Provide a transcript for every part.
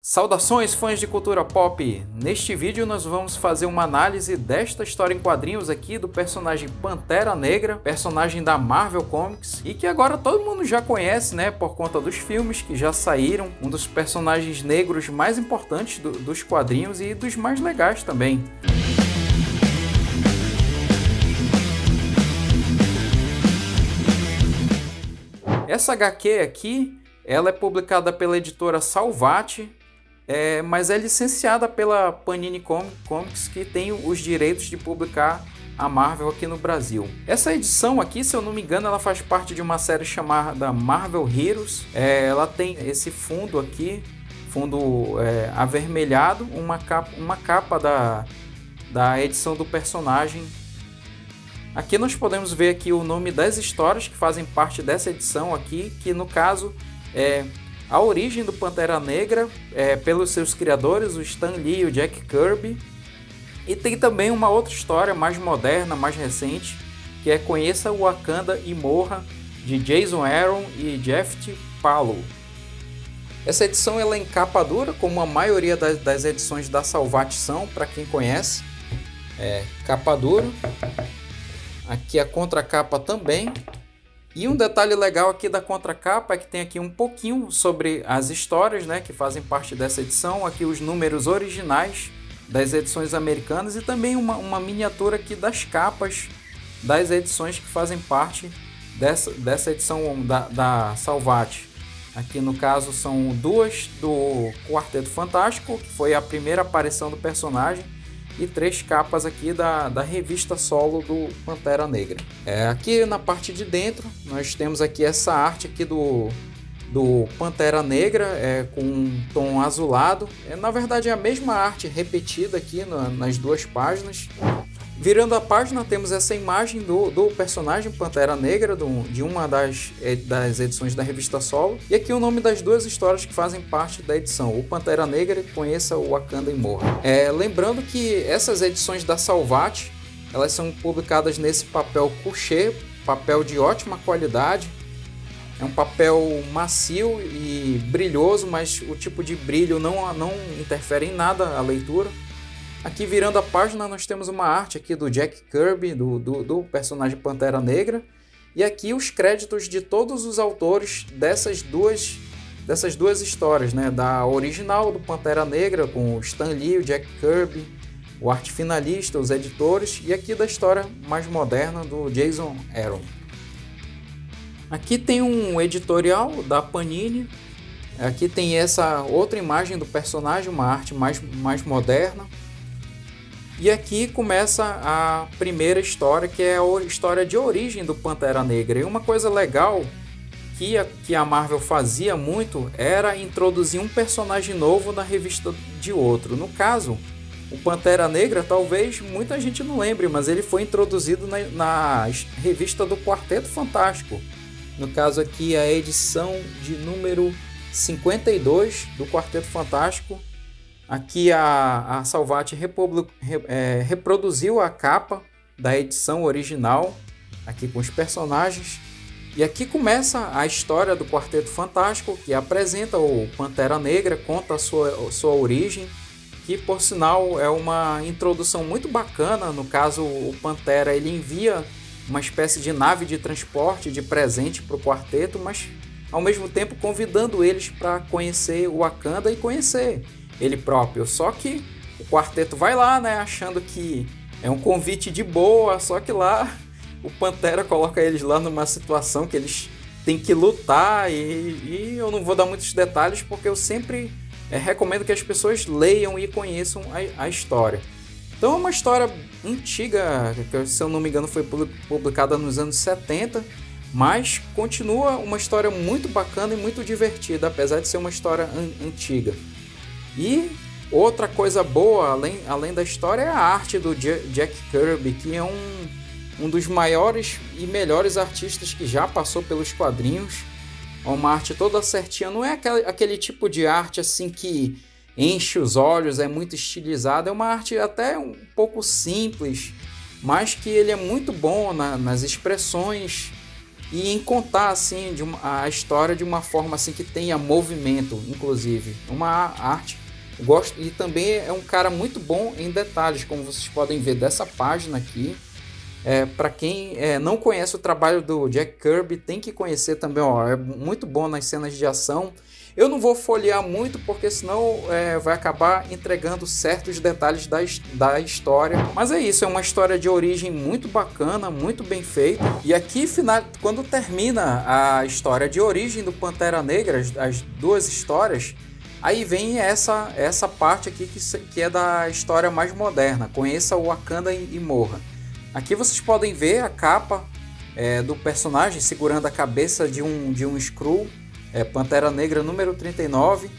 Saudações, fãs de cultura pop! Neste vídeo nós vamos fazer uma análise desta história em quadrinhos aqui do personagem Pantera Negra, personagem da Marvel Comics, e que agora todo mundo já conhece, né, por conta dos filmes que já saíram, um dos personagens negros mais importantes dos quadrinhos e dos mais legais também. Essa HQ aqui, ela é publicada pela editora Salvat, mas é licenciada pela Panini Comics, que tem os direitos de publicar a Marvel aqui no Brasil. Essa edição aqui, se eu não me engano, ela faz parte de uma série chamada Marvel Heroes. Ela tem esse fundo aqui, fundo avermelhado, uma capa da edição do personagem. Aqui nós podemos ver aqui o nome das histórias que fazem parte dessa edição aqui, que no caso é a origem do Pantera Negra, pelos seus criadores, o Stan Lee e o Jack Kirby. E tem também uma outra história mais moderna, mais recente, que é Conheça o Wakanda e Morra, de Jason Aaron e Jeff Paulo. Essa edição ela é em capa dura, como a maioria das edições da Salvat são, para quem conhece. Capa dura. Aqui a contracapa também. E um detalhe legal aqui da contracapa é que tem aqui um pouquinho sobre as histórias, né, que fazem parte dessa edição. Aqui os números originais das edições americanas e também uma miniatura aqui das capas das edições que fazem parte dessa edição da Salvat. Aqui no caso são duas do Quarteto Fantástico, que foi a primeira aparição do personagem, e 3 capas aqui da revista solo do Pantera Negra. Aqui na parte de dentro nós temos aqui essa arte aqui do Pantera Negra, com um tom azulado. Na verdade é a mesma arte repetida aqui nas duas páginas. Virando a página temos essa imagem do personagem Pantera Negra, de uma das edições da revista solo. E aqui o nome das duas histórias que fazem parte da edição, o Pantera Negra e Conheça o Wakanda e Morra. Lembrando que essas edições da Salvat, elas são publicadas nesse papel couché, papel de ótima qualidade. É um papel macio e brilhoso, mas o tipo de brilho não interfere em nada a leitura. Aqui virando a página nós temos uma arte aqui do Jack Kirby, do personagem Pantera Negra. E aqui os créditos de todos os autores dessas duas histórias, né? Da original do Pantera Negra com o Stan Lee, o Jack Kirby, o arte finalista, os editores. E aqui da história mais moderna do Jason Aaron. Aqui tem um editorial da Panini. Aqui tem essa outra imagem do personagem, uma arte mais moderna. E aqui começa a primeira história, que é a história de origem do Pantera Negra. E uma coisa legal que a Marvel fazia muito era introduzir um personagem novo na revista de outro. No caso, o Pantera Negra, talvez muita gente não lembre, mas ele foi introduzido na revista do Quarteto Fantástico. No caso aqui, a edição de número 52 do Quarteto Fantástico. Aqui a Salvat reproduziu a capa da edição original, aqui com os personagens. E aqui começa a história do Quarteto Fantástico, que apresenta o Pantera Negra, conta a sua origem, que por sinal é uma introdução muito bacana. No caso, o Pantera ele envia uma espécie de nave de transporte de presente para o quarteto, mas ao mesmo tempo convidando eles para conhecer o Wakanda e conhecer ele próprio. Só que o quarteto vai lá, né, achando que é um convite de boa, só que lá o Pantera coloca eles lá numa situação que eles têm que lutar, e eu não vou dar muitos detalhes porque eu sempre recomendo que as pessoas leiam e conheçam a história. Então é uma história antiga, que se eu não me engano foi publicada nos anos 70, mas continua uma história muito bacana e muito divertida, apesar de ser uma história antiga. E outra coisa boa, além da história, é a arte do Jack Kirby, que é um dos maiores e melhores artistas que já passou pelos quadrinhos. É uma arte toda certinha, não é aquele tipo de arte assim que enche os olhos, é muito estilizada. É uma arte até um pouco simples, mas que ele é muito bom nas expressões e em contar assim a história de uma forma assim que tenha movimento, inclusive uma arte. Gosto, e também é um cara muito bom em detalhes, como vocês podem ver dessa página aqui. Para quem não conhece o trabalho do Jack Kirby, tem que conhecer também, ó, é muito bom nas cenas de ação. Eu não vou folhear muito, porque senão vai acabar entregando certos detalhes da história. Mas é isso, é uma história de origem muito bacana, muito bem feita. E aqui, quando termina a história de origem do Pantera Negra, as duas histórias, aí vem essa parte aqui que é da história mais moderna. Conheça o Wakanda e morra. Aqui vocês podem ver a capa do personagem segurando a cabeça de um Skrull, Pantera Negra número 39.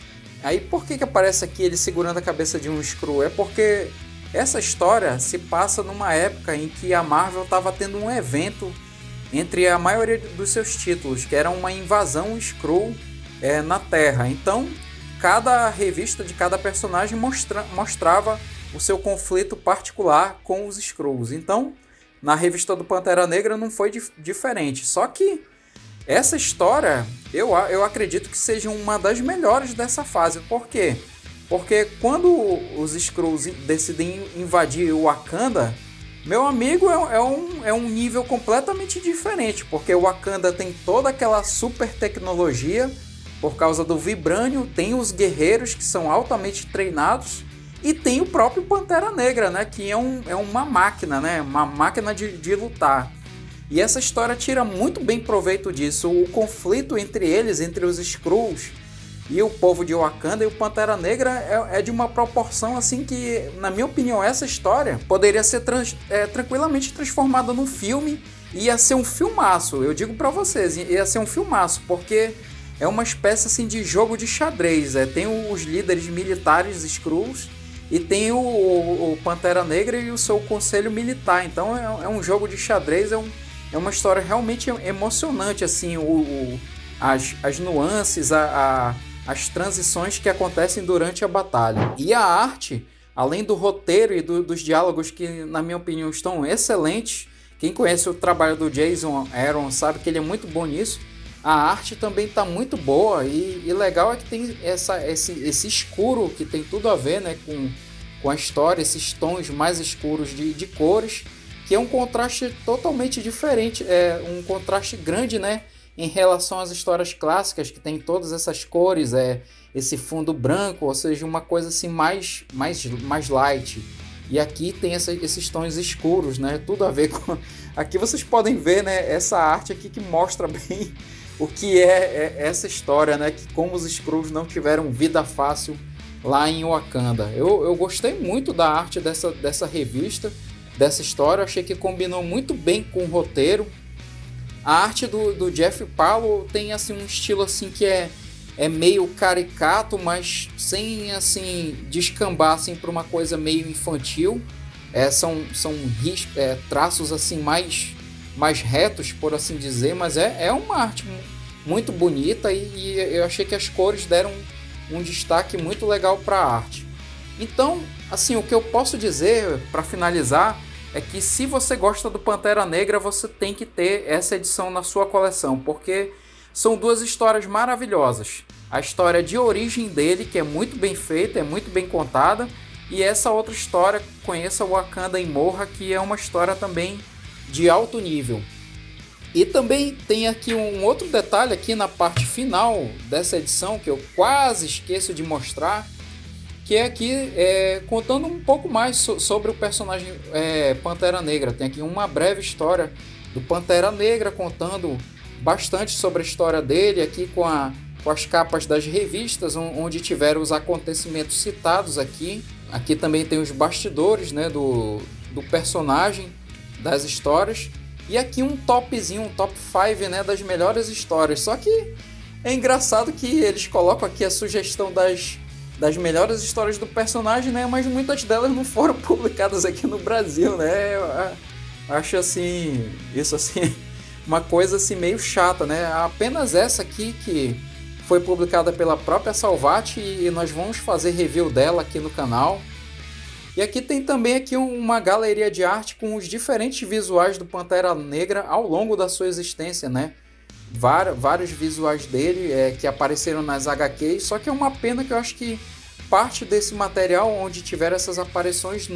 Aí por que aparece aqui ele segurando a cabeça de um Skrull? É porque essa história se passa numa época em que a Marvel estava tendo um evento entre a maioria dos seus títulos, que era uma invasão Skrull na Terra. Então cada revista de cada personagem mostrava o seu conflito particular com os Skrulls. Então na revista do Pantera Negra não foi diferente. Só que essa história, eu acredito que seja uma das melhores dessa fase. Por quê? Porque quando os Skrulls decidem invadir o Wakanda, meu amigo, é um nível completamente diferente. Porque o Wakanda tem toda aquela super tecnologia por causa do Vibranium, tem os guerreiros que são altamente treinados, e tem o próprio Pantera Negra, né, que é uma máquina, né, uma máquina de lutar. E essa história tira muito bem proveito disso. O conflito entre eles, entre os Skrulls e o povo de Wakanda, e o Pantera Negra é de uma proporção assim que, na minha opinião, essa história poderia ser tranquilamente transformada num filme. Ia ser um filmaço, eu digo pra vocês, ia ser um filmaço, porque é uma espécie assim de jogo de xadrez. Tem os líderes militares Skrulls e tem o Pantera Negra e o seu conselho militar. Então é um jogo de xadrez, é uma história realmente emocionante, assim, as nuances, as transições que acontecem durante a batalha. E a arte, além do roteiro e dos diálogos, que na minha opinião estão excelentes, quem conhece o trabalho do Jason Aaron sabe que ele é muito bom nisso. A arte também está muito boa, e legal é que tem esse escuro que tem tudo a ver, né, com a história, esses tons mais escuros de cores, que é um contraste totalmente diferente, um contraste grande, né, em relação às histórias clássicas, que tem todas essas cores, esse fundo branco, ou seja, uma coisa assim mais light. E aqui tem esses tons escuros, né, tudo a ver com... Aqui vocês podem ver, né, essa arte aqui que mostra bem o que é essa história, né? Que como os Skrulls não tiveram vida fácil lá em Wakanda. Eu gostei muito da arte dessa revista, dessa história. Achei que combinou muito bem com o roteiro. A arte do Jeff Paulo tem assim um estilo assim que é meio caricato, mas sem assim descambar assim para uma coisa meio infantil. São traços assim mais retos, por assim dizer, mas é uma arte muito bonita, e eu achei que as cores deram um destaque muito legal para a arte. Então, assim, o que eu posso dizer para finalizar é que se você gosta do Pantera Negra, você tem que ter essa edição na sua coleção, porque são duas histórias maravilhosas. A história de origem dele, que é muito bem feita, é muito bem contada, e essa outra história, Conheça o Wakanda e Morra, que é uma história também de alto nível. E também tem aqui um outro detalhe aqui na parte final dessa edição, que eu quase esqueço de mostrar, que é aqui contando um pouco mais sobre o personagem Pantera Negra. Tem aqui uma breve história do Pantera Negra, contando bastante sobre a história dele, aqui com as capas das revistas, onde tiveram os acontecimentos citados aqui. Aqui também tem os bastidores, né, do personagem, das histórias. E aqui um topzinho, um top 5, né, das melhores histórias. Só que é engraçado que eles colocam aqui a sugestão das melhores histórias do personagem, né, mas muitas delas não foram publicadas aqui no Brasil, né. Eu acho assim, isso assim, uma coisa assim meio chata, né. Apenas essa aqui que foi publicada pela própria Salvat, e nós vamos fazer review dela aqui no canal. E aqui tem também aqui uma galeria de arte com os diferentes visuais do Pantera Negra ao longo da sua existência, né? Vários visuais dele que apareceram nas HQs, só que é uma pena que eu acho que parte desse material onde tiveram essas aparições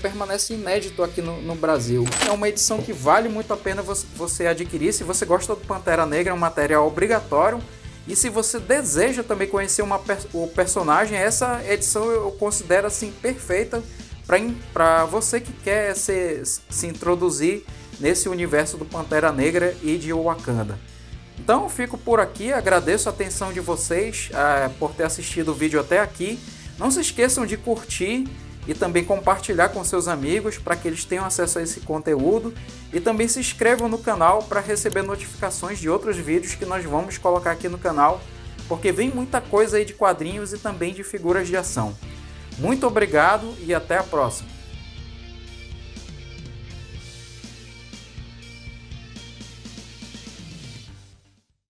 permanece inédito aqui no Brasil. É uma edição que vale muito a pena você adquirir. Se você gosta do Pantera Negra, é um material obrigatório. E se você deseja também conhecer o personagem, essa edição eu considero assim perfeita para você que quer se introduzir nesse universo do Pantera Negra e de Wakanda. Então eu fico por aqui, agradeço a atenção de vocês por ter assistido o vídeo até aqui. Não se esqueçam de curtir e também compartilhar com seus amigos para que eles tenham acesso a esse conteúdo. E também se inscrevam no canal para receber notificações de outros vídeos que nós vamos colocar aqui no canal, porque vem muita coisa aí de quadrinhos e também de figuras de ação. Muito obrigado e até a próxima!